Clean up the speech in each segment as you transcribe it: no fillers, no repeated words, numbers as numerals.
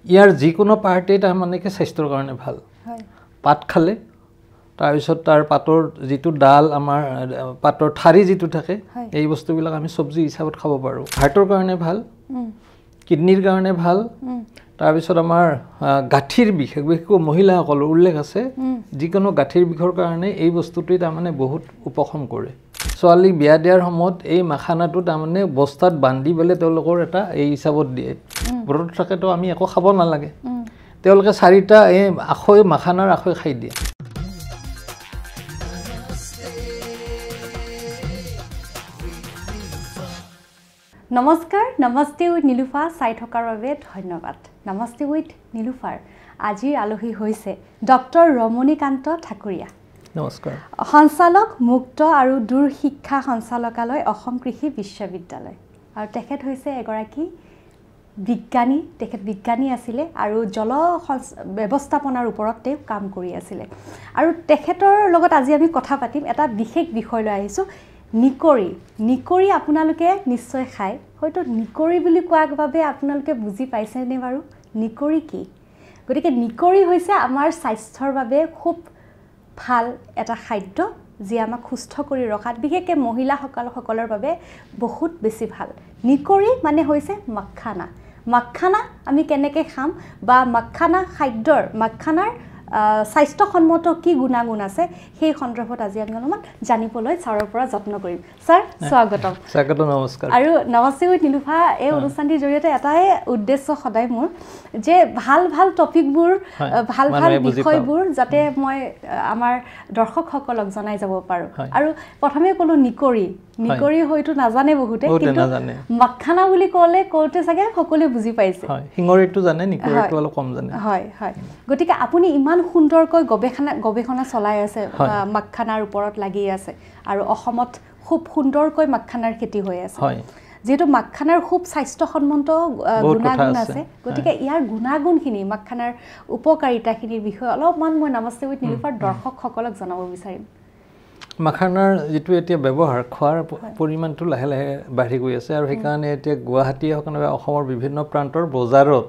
ইয়াৰ যিকোনো পাৰ্টি তাৰমানে কি স্বাস্থ্যৰ কাৰণে ভাল পাত খালে তাৰপিছত তাৰ পাতৰ যিটো ডাল আমাৰ পাতৰ ঠাৰি যিটো থাকে এই বস্তুবিলাক আমি চব্জি হিচাপত খাব পাৰোঁ হাৰ্টৰ কাৰণে ভাল কিডনিৰ কাৰণে ভাল তাৰপিছত আমাৰ গাঁঠিৰ বিষ বিশেষকৈ মহিলাসকলৰ উল্লেখ আছে যিকোনো গাঁঠিৰ বিষৰ কাৰণে এই বস্তুটোৱে তাৰমানে বহুত উপশম কৰে ছোৱালীক বিয়া দিয়াৰ সময়ত এই মাখানাটো তাৰমানে বস্তাত বান্ধি পেলাই তেওঁলোকৰ এটা এই হিচাপত দিয়ে ব্ৰত থাকেতো আমি একো খাব নালাগে তেওঁলোকে 4টা এই আখৈ মাখানাৰ আখৈ খাই দিয়ে নমস্কাৰ নমস্তে উইথ নীলুফা চাই থকাৰ বাবে ধন্যবাদ নমস্তে উইথ নীলুফাৰ আজিৰ আলোচী হৈছে ডক্টৰ ৰমণীকান্ত ঠাকুৰীয়া নমস্কাৰ সঞ্চালক মুক্ত আৰু দূৰ শিক্ষা সঞ্চালকালয় অসম কৃষি বিশ্ববিদ্যালয় আৰু তেখেত হৈছে এগৰাকী বিজ্ঞানী তেখেত বিজ্ঞানী আছিলে আৰু জল ব্যৱস্থাপনাৰ ওপৰত তেওঁ কাম কৰি আছিলে আৰু তেখেতৰ লগত আজি আমি কথা পাতিম এটা বিশেষ বিষয় লৈ আহিছো নিকৰি আপোনালোকে নিশ্চয় খায় হয়তো নিকৰি বুলি কোৱাৰ বাবে আপোনালোকে বুজি পাইছেনে বাৰু নিকৰি কি গতিকে নিকৰি হৈছে আমাৰ স্বাস্থ্যৰ বাবে খুব ভাল এটা খাদ্য যি আমাক সুস্থ কৰি ৰখাত বিশেষকৈ মহিলাসকলৰ বাবে বহুত বেছি ভাল নিকৰি মানে হৈছে মাখানা আমি কেনেকৈ খাম বা মাখানা খাদ্যৰ মাখানাৰ স্বাস্থ্যসন্মত কি গুণাগুণ আছে সেই সন্দৰ্ভত আজি আমি অলপমান জানিবলৈ ছাৰৰ পৰা যত্ন কৰিম ছাৰ স্বাগতম নমস্কাৰ আৰু নমস্তে উইথ নীলুফা এই অনুষ্ঠানটিৰ জৰিয়তে এটাই উদ্দেশ্য সদায় মোৰ যে ভাল ভাল টপিকবোৰ ভাল ভাল বিষয়বোৰ যাতে মই আমাৰ দৰ্শকসকলক জনাই যাব পাৰোঁ আৰু প্ৰথমে ক'লো নিকৰি হয়তো নাজানে বহুতে কিন্তু মাখানা বুলি কওঁতে চাগে সকলোৱে বুজি পাইছে শিঙৰিটো জানে নিকৰিটো অলপ কম জানে হয় গতিকে আপুনি ইমান সুন্দৰকৈ গৱেষণা চলাই আছে মাখানাৰ ওপৰত লাগি আছে আৰু অসমত খুব সুন্দৰকৈ মাখানাৰ খেতি হৈ আছে যেহেতু মাখানাৰ খুব স্বাস্থ্যসন্মত গুণাগুণ আছে গতিকে ইয়াৰ গুণাগুণখিনি মাখানাৰ উপকাৰিতাখিনিৰ বিষয়ে অলপমান মই নমস্তে উইথ নীলুফাৰ দৰ্শকসকলক জনাব বিচাৰিম মাখানাৰ যিটো এতিয়া ব্যৱহাৰ খোৱাৰ পৰিমাণটো লাহে লাহে বাঢ়ি গৈ আছে আৰু সেইকাৰণে এতিয়া গুৱাহাটীয়ে হওক বা অসমৰ বিভিন্ন প্ৰান্তৰ বজাৰত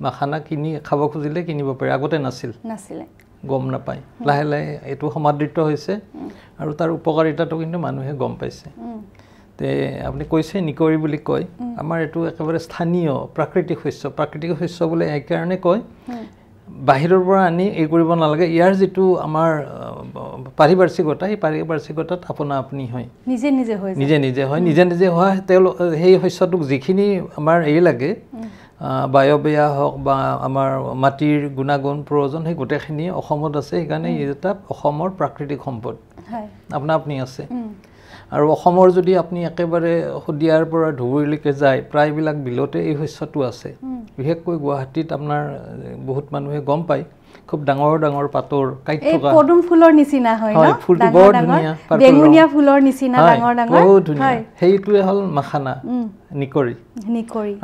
মাখানা কিনি খাব খুজিলে কিনিব পাৰে আগতে নাছিলে গম নাপায় লাহে লাহে এইটো সমাদৃত হৈছে আৰু তাৰ উপকাৰিতাটো কিন্তু মানুহে গম পাইছে তে আপুনি কৈছে নিকৰি বুলি কয় আমাৰ এইটো একেবাৰে স্থানীয় প্ৰাকৃতিক শস্য বুলি এইকাৰণে কয় বাহিৰৰ পৰা আনি এই কৰিব নালাগে ইয়াৰ যিটো আমাৰ পাৰিপাৰ্শ্বিকতা এই পাৰিপাৰ্শ্বিকতাত আপুনি হয় নিজে হয় তেওঁলোক সেই শস্যটোক যিখিনি আমাৰ এই লাগে বায়ুবেয়া হওক বা আমাৰ মাটিৰ গুণাগুণ প্ৰয়োজন সেই গোটেইখিনি অসমত আছে সেইকাৰণে এটা অসমৰ প্ৰাকৃতিক সম্পদ আপুনি আছে আৰু অসমৰ যদি আপুনি একেবাৰে শদিয়াৰ পৰা ধুবুৰীলৈকে যায় প্ৰায়বিলাক বিলতে এই শস্যটো আছে বিশেষকৈ গুৱাহাটীত আপোনাৰ বহুত মানুহে গম পায় খুব ডাঙৰ পাতৰ কাইট থকা পদুম ফুলৰ নিচিনা হয় ন ফুলটো বৰ ধুনীয়া বেঙুনীয়া ফুলৰ নিচিনা ডাঙৰ বহুত ধুনীয়া সেইটোৱে হ'ল মাখানা নিকৰি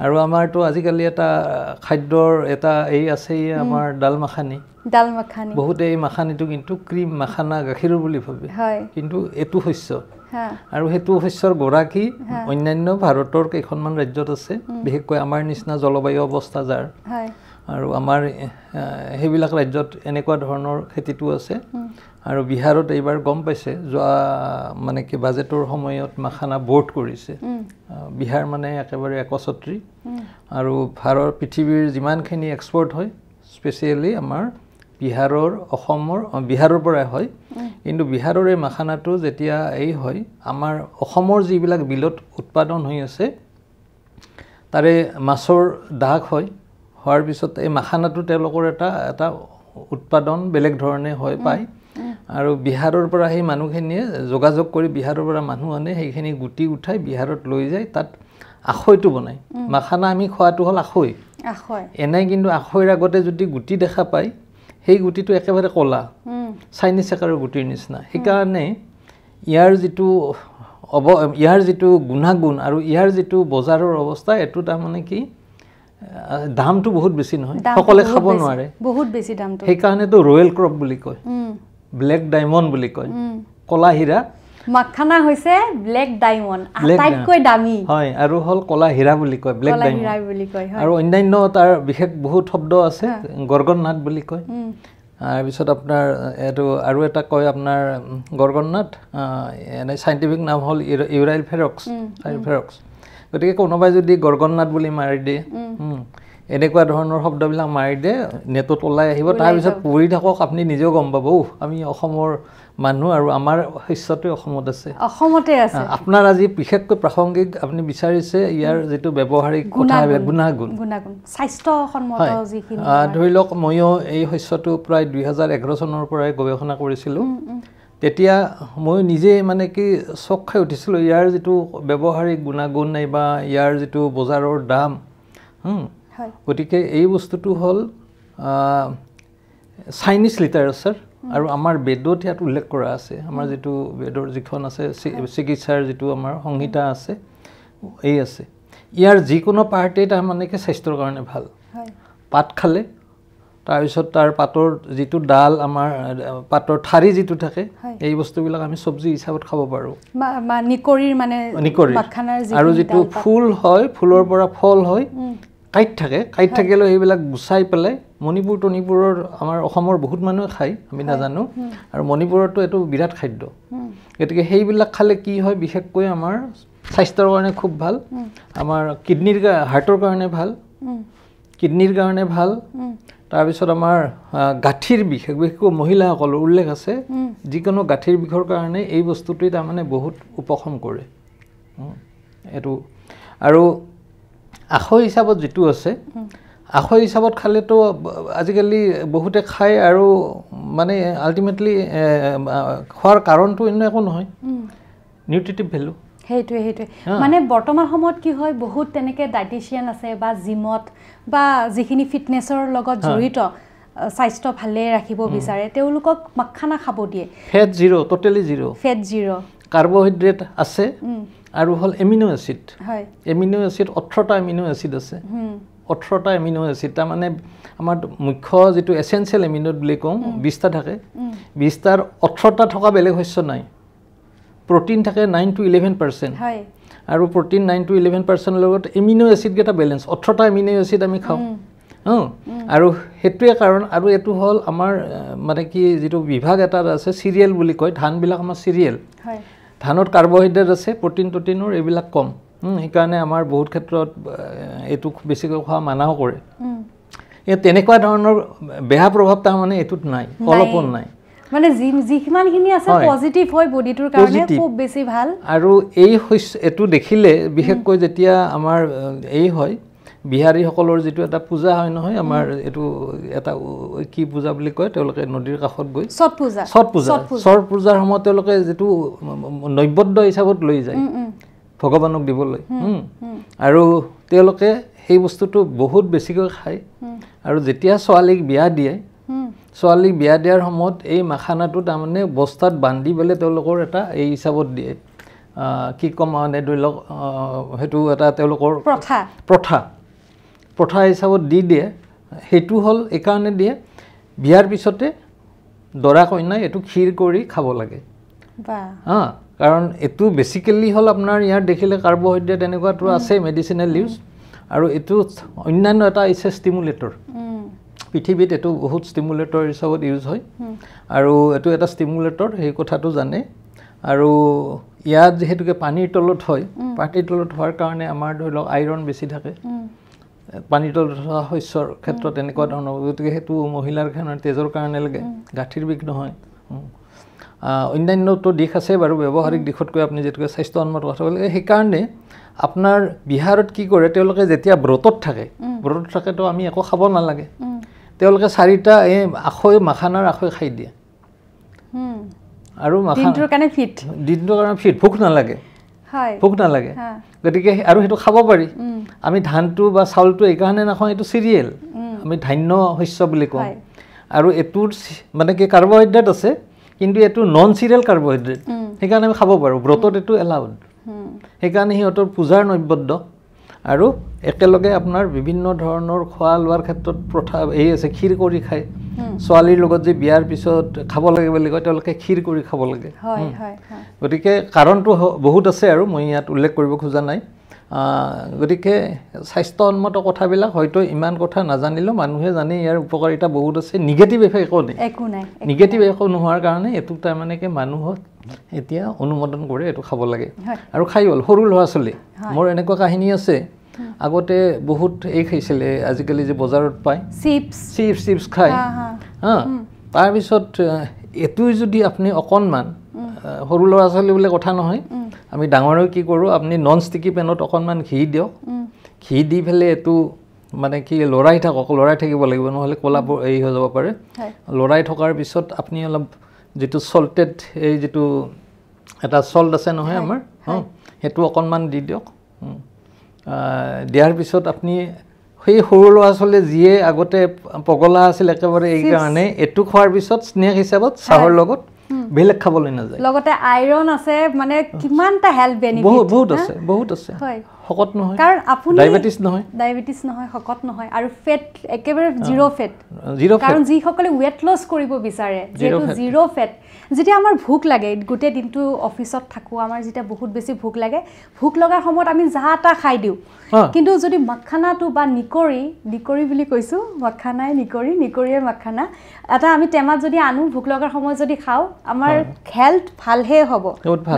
আৰু আমাৰতো আজিকালি এটা খাদ্যৰ এটা এই আছে আমাৰ ডাল মাখানি বহুতে এই মাখানিটো কিন্তু ক্ৰীম মাখানা গাখীৰৰ বুলি ভাবে কিন্তু এইটো শস্য আৰু সেইটো শস্যৰ গৰাকী অন্যান্য ভাৰতৰ কেইখনমান ৰাজ্যত আছে বিশেষকৈ আমাৰ নিচিনা জলবায়ু অৱস্থা যাৰ আৰু আমাৰ সেইবিলাক ৰাজ্যত এনেকুৱা ধৰণৰ খেতিটো আছে আৰু বিহাৰত এইবাৰ গম পাইছে যোৱা মানে কি বাজেটৰ সময়ত মাখানা বোৰ্ড কৰিছে বিহাৰ মানে একেবাৰে একছত্ৰী আৰু পৃথিৱীৰ যিমানখিনি এক্সপৰ্ট হয় স্পেচিয়েলি আমাৰ বিহাৰৰ পৰাই হয় কিন্তু বিহাৰৰ এই মাখানাটো যেতিয়া এই হয় আমাৰ অসমৰ যিবিলাক বিলত উৎপাদন হৈ আছে তাৰে মাছৰ দাগ হোৱাৰ পিছত এই মাখানাটো তেওঁলোকৰ এটা উৎপাদন বেলেগ ধৰণে পায় আৰু বিহাৰৰ পৰা সেই মানুহখিনিয়ে যোগাযোগ কৰি বিহাৰৰ পৰা মানুহ আনে সেইখিনি গুটি উঠাই বিহাৰত লৈ যায় তাত আখৈটো বনায় মাখানা আমি খোৱাটো হ'ল আখৈ এনেই কিন্তু আখৈৰ আগতে যদি গুটি দেখা পায় সেই গুটিটো একেবাৰে ক'লা চাইনিজ একাৰৰ গুটিৰ নিচিনা সেইকাৰণে ইয়াৰ যিটো গুণাগুণ আৰু ইয়াৰ যিটো বজাৰৰ অৱস্থা এইটো তাৰমানে কি দামটো বহুত বেছি নহয় সকলোৱে খাব নোৱাৰে বহুত বেছি দামটো সেইকাৰণেতো ৰয়েল ক্ৰপ বুলি কয় ব্লেক ডায়মণ্ড বুলি কয় ক'লা হীৰা মাখানা হৈছে ব্লেক ডায়মণ্ড আটাইতকৈ দামী হয় আৰু হল কলা হীৰা বুলি কয় ব্লেক ডায়মণ্ড আৰু অন্যান্য তাৰ বিশেষ বহুত শব্দ আছে গৰ্গননাথ বুলি কয় তাৰপিছত আপোনাৰ এইটো আৰু এটা কয় আপোনাৰ গৰ্গননাথ এনে সাইণ্টিফিক নাম হ'ল ইউৰাইল ফেৰক্স গতিকে কোনোবাই যদি গৰ্গননাথ বুলি মাৰি দিয়ে এনেকুৱা ধৰণৰ শব্দবিলাক মাৰি দিয়ে নেটত ওলাই আহিব তাৰপিছত পঢ়ি থাকক আপুনি নিজেও গম পাব আমি অসমৰ মানুহ আৰু আমাৰ শস্যটো অসমত আছে অসমতে আছে আপোনাৰ আজি বিশেষকৈ প্ৰাসংগিক আপুনি বিচাৰিছে ইয়াৰ যেটো ব্যৱহাৰিক কথা গুণাগুণ স্বাস্থ্যসন্মত যিখিনি ধৰি লওক ময়ো এই শস্যটো প্ৰায় 2011 চনৰ পৰাই গৱেষণা কৰিছিলোঁ তেতিয়া মই নিজে মানে কি চক খাই উঠিছিলোঁ ইয়াৰ যেটো ব্যৱহাৰিক গুণাগুণ নাইবা ইয়াৰ যেটো বজাৰৰ দাম গতিকে এই বস্তুটো হ'ল চাইনিজ লিটাৰেচাৰ আৰু আমাৰ বেদত ইয়াত উল্লেখ কৰা আছে আমাৰ যেটো বেদৰ যিখন আছে চিকিৎসাৰ যেটো আমাৰ সংহিতা আছে এই আছে ইয়াৰ যিকোনো পাৰ্টি তাৰ মানে কি স্বাস্থ্যৰ কাৰণে ভাল পাত খালে তাৰপিছত তাৰ পাতৰ যেটো ডাল আমাৰ পাতৰ ঠাৰি যেটো থাকে এই বস্তুবিলাক আমি সবজি হিচাপত খাব পাৰো নিকৰিৰ মানে মাখানাৰ আৰু যেটো ফুল হয় ফুলৰ পৰা ফল হয় কাইট থাকিলে এইবিলাক গুছাই পেলাই মণিপুৰ টনিপুৰৰ আমাৰ অসমৰ বহুত মানুহে খায় আমি নাজানো আৰু মণিপুৰতো এটো বিৰাট খাদ্য গতিকে সেইবিলাক খালে কি হয় বিশেষকৈ আমাৰ স্বাস্থ্যৰ কাৰণে খুব ভাল আমাৰ কিডনিৰ হাৰ্টৰ কাৰণে ভাল কিডনিৰ কাৰণে ভাল তাৰপিছত আমাৰ গাঁঠিৰ বিশেষকৈ মহিলাসকলৰ উল্লেখ আছে যিকোনো গাঁঠিৰ বিষৰ কাৰণে এই বস্তুটোই তাৰ মানে বহুত উপশম কৰে এটো আৰু আখৈ হিচাপত যেটো আছে আখৈ হিচাপত খালেতো আজিকালি বহুতে খায় আৰু মানে আলটিমেটলি খোৱাৰ কাৰণটো অন্য একো নহয় নিউট্ৰিটিভ ভ্যালু হেইটোৱে মানে বৰ্তমান সময়ত কি হয় বহুত তেনেকে ডায়েটিশিয়ান আছে বা জিমত বা যিখিনি ফিটনেছৰ লগত জড়িত স্বাস্থ্য ভালে ৰাখিব বিচাৰে তেওঁলোকক মাখানা খাব দিয়ে fat zero totally zero carbohydrate আছে আৰু হল এমিনো এসিড হয় এমিনো এসিড 18টা এমিনো এসিড আছে 18টা এমিনো এসিড তা মানে আমাৰ মুখ্য যেটো এসেনশিয়াল এমিনো বুলি কওঁ 20টা থাকে 20টাৰ 18টা থকা বেলেগ শস্য নাই protein থাকে 9 to 11% হয় আৰু protein 9 to 11% লগত এমিনো এসিড গেটা ব্যালেন্স 18টা এমিনো এসিড আমি খাও আৰু হেতুৱে কাৰণ আৰু এটো হল আমাৰ মানে কি যেটো বিভাগ এটা আছে সিৰিয়েল বুলি কয় ধান বিলাক আমাৰ সিৰিয়েল হয় ধানত কাৰ্বোহাইড্ৰেট আছে প্ৰটিনৰ এইবিলাক কম এই কাৰণে আমাৰ বহুত ক্ষেত্ৰত এটো বেছিকৈ খোৱা মানাও কৰে এই তেনেকুৱা ধৰণৰ বেয়া প্ৰভাৱ তা মানে এটুত নাই অলপন নাই মানে যিমানখিনি আছে পজিটিভ হয় বডিটোৰ কাৰণে খুব বেছি ভাল আৰু এই এটো দেখিলে বিশেষকৈ যেতিয়া আমাৰ এই হয় বিহাৰী সকলৰ যেটো এটা পূজা হয় নহয় আমাৰ এটো এটা কি পূজা বুলি কয় তেওঁলোকে নদীৰ কাষত গৈ ছট পূজাৰ সময়ত তেওঁলোকে যেটো নৈবদ্য হিচাপত লৈ যায় ভগৱানক দিবলৈ আৰু তেওঁলোকে সেই বস্তুটো বহুত বেছিকৈ খায় আৰু যেতিয়া ছোৱালীক বিয়া দিয়ে ছোৱালীক বিয়া দিয়াৰ সময়ত এই মাখানাটো তাৰ মানে বস্তাত বান্ধি বলে তেওঁলোকৰ এটা এই হিচাপত দিয়ে কি কম মানে ধৰি লওক হেতু এটা তেওঁলোকৰ প্ৰথা হিচাপত দি দিয়ে হেতু হল এই কাৰণে দিয়ে বিয়াৰ পিছতে দৰা কইনা এটো ক্ষীৰ কৰি খাব লাগে কাৰণ এটো বেসিক্যালি হল আপোনাৰ ইয়াৰ দেখিলে কাৰ্বোহাইড্ৰেট এনেকুৱাটো আছে মেডিসিনাল ইউজ আৰু এটো অন্যান্য এটা আছে ষ্টিমুলেটৰ পৃথিৱীত এটো বহুত ষ্টিমুলেটৰ হিচাপত ইউজ হয় আৰু এটো এটা ষ্টিমুলেটৰ এই কথাটো জানে আৰু ইয়াত যেহেতুকে পানীৰ তলত হয় পানীৰ তলত হোৱাৰ কাৰণে আমাৰ ধৰি লওক আইৰন বেছি থাকে পানীৰ তলত শস্যৰ ক্ষেত্ৰত এনেকুৱা ধৰণৰ গতিকে হেতু মহিলাৰ কাৰণে তেজৰ কাৰণে লাগে গাঁঠিৰ বিষ নহয় অন্যান্যটো দিশ আছে বাৰু ব্যৱহাৰিক দিশতকৈ আপুনি যেটুকে স্বাস্থ্যসন্মত কথা ক'লে সেই কাৰণে আপোনাৰ বিহাৰত কি কৰে তেওঁলোকে যেতিয়া ব্ৰতত থাকে তো আমি একো খাব নালাগে তেওঁলোকে 4টা এই আখৈ মাখানাৰ আখৈ খাই দিয়ে আৰু দিনটোৰ কাৰণে ফিট ভোক নালাগে গতিকে আৰু হেতু খাব পাৰি আমি ধানটো বা চাউলটো এই কাৰণে নাখাও এটো সিৰিয়েল আমি ধান্য শস্য বুলি কওঁ আৰু এটোৰ মানে কি কাৰ্বোহাইড্ৰেট আছে কিন্তু এটো নন সিৰিয়েল কাৰ্বোহাইড্ৰেট সেই কাৰণে আমি খাব পাৰো ব্ৰতত এটো এলাউড সেই কাৰণে হিহঁতৰ পূজাৰ নৈবদ্য আৰু একেলগে আপোনাৰ বিভিন্ন ধৰণৰ খোৱা লোৱাৰ ক্ষেত্ৰত প্ৰথা এই আছে ক্ষীৰ কৰি খায় ছোৱালীৰ লগত যে বিয়াৰ পিছত খাব লাগে বুলি কয় তেওঁলোকে ক্ষীৰ কৰি খাব লাগে গতিকে কাৰণটো বহুত আছে আৰু মই ইয়াত উল্লেখ কৰিব খোজা নাই গতিকে স্বাস্থ্যসন্মত কথাবিলাক হয়তো ইমান কথা নাজানিলেও মানুহে জানে ইয়াৰ উপকাৰিতা বহুত আছে নিগেটিভ এফেক্ট একো নাই নিগেটিভ একো নোহোৱাৰ কাৰণে এইটো তাৰমানে কি মানুহক এতিয়া অনুমোদন কৰে এইটো খাব লাগে আৰু খাই হ'ল সৰু ল'ৰা ছোৱালী মোৰ এনেকুৱা কাহিনী আছে আগতে বহুত এই খাইছিলে আজিকালি যে বজাৰত পায় চিপছ খায় তাৰপিছত এইটোৱে যদি আপুনি অকণমান সৰু ল'ৰা ছোৱালী বোলে কথা নহয় আমি ডাঙৰেও কি কৰোঁ আপুনি নন ষ্টিকি পেনত অকণমান ঘি দিয়ক ঘি দি পেলাই এইটো মানে কি লৰাই থাকিব লাগিব নহ'লে ক'লাবোৰ এই হৈ যাব পাৰে লৰাই থকাৰ পিছত আপুনি অলপ যিটো চল্টেড এই যিটো এটা চল্ট আছে নহয় আমাৰ সেইটো অকণমান দি দিয়ক দিয়াৰ পিছত আপুনি সেই সৰু ল'ৰা ছোৱালীয়ে যিয়ে আগতে পগলা আছিল একেবাৰে এই কাৰণে এইটো খোৱাৰ পিছত স্নেক হিচাপত চাহৰ লগত বেলেগ খাবলৈ নাযায় লগতে আইৰণ আছে মানে কিমানটা হেল্থ বেনিফিট বহুত আছে শকত নহয় কাৰণ আপুনি ডায়াবেটিছ নহয় শকত নহয় আৰু ফেট একেবাৰে জিৰ' ফেট কাৰণ যিসকলে ৱেট লছ কৰিব বিচাৰে যেটো জিৰ' ফেট যেতিয়া আমাৰ ভোক লাগে গোটেই দিনটো অফিচত থাকোঁ আমাৰ যেতিয়া বহুত বেছি ভোক লাগে ভোক লগাৰ সময়ত আমি যাহা খাই দিওঁ কিন্তু যদি মাখানাটো বা নিকৰি বুলি কৈছোঁ মাখানাই নিকৰিয়ে মাখানা এটা আমি টেমাত যদি আনো ভোক লগাৰ সময়ত যদি খাওঁ আমাৰ হেল্থ ভালহে হ'ব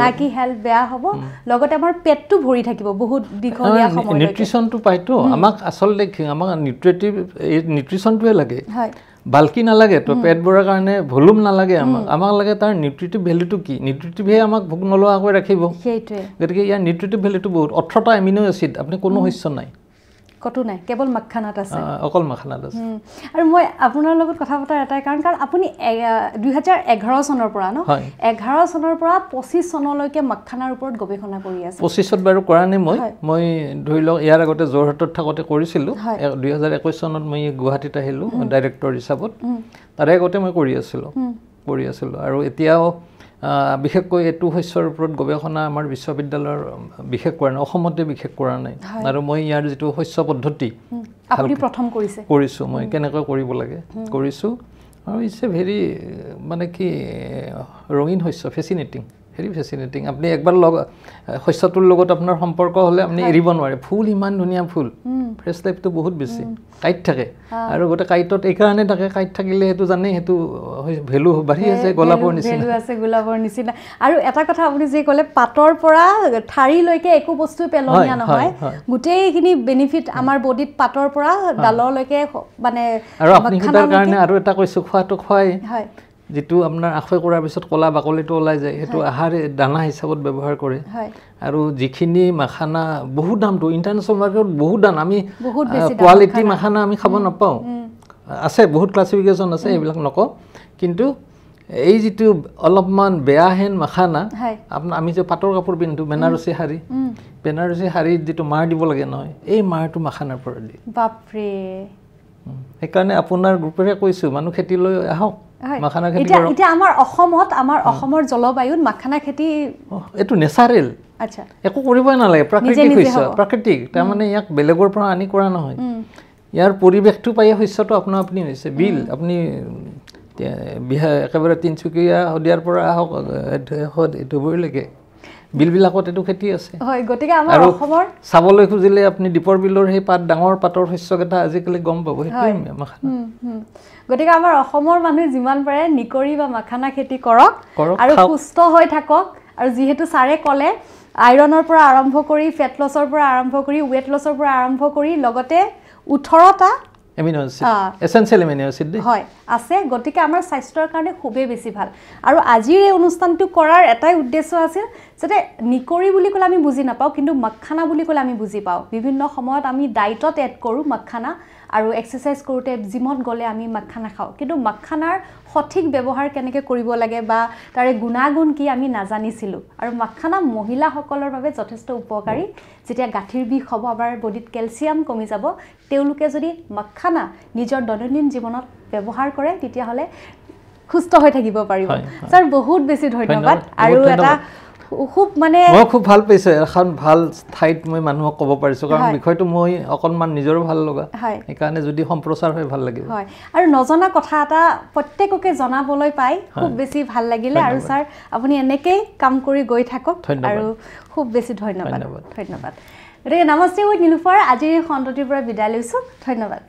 না কি হেল্থ বেয়া হ'ব লগতে আমাৰ পেটটো ভৰি থাকিব বহুত দীঘলীয়া সময় নিউট্ৰিশ্যনটো পাইতো আমাক আচলতে আমাক নিউট্ৰিশ্যনটোৱে লাগে বাল্কি নালাগে তো পেট ভৰাৰ কাৰণে ভলিউম নালাগে আমাক লাগে তাৰ নিউট্ৰিটিভ ভেলুটো কি নিউট্ৰিটিভে আমাক ভোক নলগাকৈ ৰাখিব গতিকে ইয়াৰ নিউট্ৰিটিভ ভেলুটো বহুত 18টা এমিনো এচিড আপুনি কোনো শস্য নাই কতো নাই কেৱল মাখানাত আছে অকল মাখানাত আছে আৰু মই আপোনাৰ লগত কথা পতাৰ এটাই কাৰণ আপুনি 2011 চনৰ পৰা ন 11 চনৰ পৰা 25 চনলৈকে মাখানাৰ ওপৰত গৱেষণা কৰি আছে 25ত বাৰু কৰা নাই মই ধৰি লওক ইয়াৰ আগতে যোৰহাটত থাকোতে কৰিছিলোঁ 2021 চনত মই গুৱাহাটীত আহিলোঁ ডাইৰেক্টৰ হিচাপত তাৰে আগতে মই কৰি আছিলোঁ আৰু এতিয়াও বিশেষকৈ এইটো শস্যৰ ওপৰত গৱেষণা আমাৰ বিশ্ববিদ্যালয়ৰ বিশেষ কৰা নাই অসমতে বিশেষ কৰা নাই আৰু মই ইয়াৰ যিটো শস্য পদ্ধতি আপুনি প্ৰথম কৰিছোঁ মই কেনেকৈ কৰিব লাগে কৰিছোঁ আৰু ইটছ এ ভেৰি মানে কি ৰঙীন শস্য ভেৰি ফেচিনেটিং আপুনি একবাৰ শস্যটোৰ লগত আপোনাৰ সম্পৰ্ক হ'লে আপুনি এৰিব নোৱাৰে ফুল ইমান ধুনীয়া ফুল ফ্ৰেছ লাইফটো বহুত বেছি কাইট থাকে আৰু গোটেই কাইটত এইকাৰণে থাকে কাইট থাকিলে সেইটো জানে সেইটো ভেলু বাঢ়ি আছে গোলাপৰ নিচিনা আৰু এটা কথা আপুনি যে ক'লে পাতৰ পৰা ঠাৰিলৈকে একো বস্তু পেলনীয়া নহয় গোটেইখিনি বেনিফিট আমাৰ বডিত পাতৰ পৰা ডাললৈকে মানে আৰু আপুনি তাৰ কাৰণে আৰু এটা কৈছোঁ খোৱাটো খুৱাই যিটো আপোনাৰ আখৈ কৰাৰ পিছত কলা বাকলিটো ওলাই যায় সেইটো আহাৰ দানা হিচাপত ব্যৱহাৰ কৰে আৰু যিখিনি মাখানা বহুত দামটো ইণ্টাৰনেশ্যনেল মাৰ্কেটত বহুত দাম আমি কোৱালিটি মাখানা আমি খাব নাপাওঁ আছে বহুত ক্লাছিফিকেশ্যন আছে এইবিলাক নকওঁ কিন্তু এই যিটো অলপমান বেয়াহেন মাখানা আমি যে পাটৰ কাপোৰ পিন্ধো বেনাৰসী শাড়ীত যিটো মাৰ দিব লাগে নহয় এই মাৰটো মাখানাৰ পৰা দিয়ে বাপৰে সেইকাৰণে আপোনাৰ গ্ৰুপেৰে কৈছোঁ মানুহ খেতিলৈ আহক মাখানা খেতি কৰক এতিয়া আমাৰ অসমৰ জলবায়ুত মাখানা খেতি এইটো নেচাৰেল একো কৰিবই নালাগে প্ৰাকৃতিক তাৰমানে ইয়াক বেলেগৰ পৰা আনি কৰা নহয় ইয়াৰ পৰিৱেশটো পাই শস্যটো আপুনি হৈছে বিল আপুনি একেবাৰে তিনিচুকীয়া শদিয়াৰ পৰা আহক ধুবুৰীলৈকে বিলবিলাকত এইটো খেতি আছে গতিকে আমাৰ অসমৰ চাবলৈ খুজিলে আপুনি দীপৰ বিলৰ সেই ডাঙৰ পাতৰ শস্যকেইটা আজিকালি গম পাব সেইটোৱে মাখানা গতিকে আমাৰ অসমৰ মানুহে যিমান পাৰে নিকৰি বা মাখানা খেতি কৰক আৰু সুস্থ হৈ থাকক আৰু যিহেতু ছাৰে ক'লে আইৰণৰ পৰা আৰম্ভ কৰি ফেট লছৰ পৰা আৰম্ভ কৰি ৱেট লছৰ পৰা আৰম্ভ কৰি লগতে 18টা amino acid essential amino acid হয় আছে গতিকে আমাৰ স্বাস্থ্যৰ কাৰণে খুবেই বেছি ভাল আৰু আজিৰ এই অনুষ্ঠানটো কৰাৰ এটাই উদ্দেশ্য আছিল যাতে নিকৰি বুলি ক'লে আমি বুজি নাপাওঁ কিন্তু মাখানা বুলি ক'লে আমি বুজি পাওঁ বিভিন্ন সময়ত আমি ডায়েটত এড কৰোঁ মাখানা আৰু এক্সাৰসাইজ কৰোঁতে জিমত গ'লে আমি মাখানা খাওঁ কিন্তু মাখানাৰ সঠিক ব্যৱহাৰ কেনেকৈ কৰিব লাগে বা তাৰে গুণাগুণ কি আমি নাজানিছিলোঁ আৰু মাখানা মহিলাসকলৰ বাবে যথেষ্ট উপকাৰী যেতিয়া গাঁঠিৰ বিষ হ'ব আমাৰ বডিত কেলছিয়াম কমি যাব তেওঁলোকে যদি মাখানা নিজৰ দৈনন্দিন জীৱনত ব্যৱহাৰ কৰে তেতিয়াহ'লে সুস্থ হৈ থাকিব পাৰিব ছাৰ বহুত বেছি ধন্যবাদ আৰু এটা খুব মানে মই খুব ভাল পাইছোঁ এখন ভাল ঠাইত মই মানুহক ক'ব পাৰিছোঁ কাৰণ বিষয়টো মই অকণমান নিজৰো ভাল লগা সেইকাৰণে যদি সম্প্ৰচাৰ হয় ভাল লাগিব হয় আৰু নজনা কথা এটা প্ৰত্যেককে জনাবলৈ পাই খুব বেছি ভাল লাগিলে আৰু ছাৰ আপুনি এনেকেই কাম কৰি গৈ থাকক আৰু খুব বেছি ধন্যবাদ ধন্যবাদ গতিকে নমস্তে উইথ নীলোফাৰ আজিৰ এই খণ্ডটিৰ পৰা বিদায় লৈছোঁ ধন্যবাদ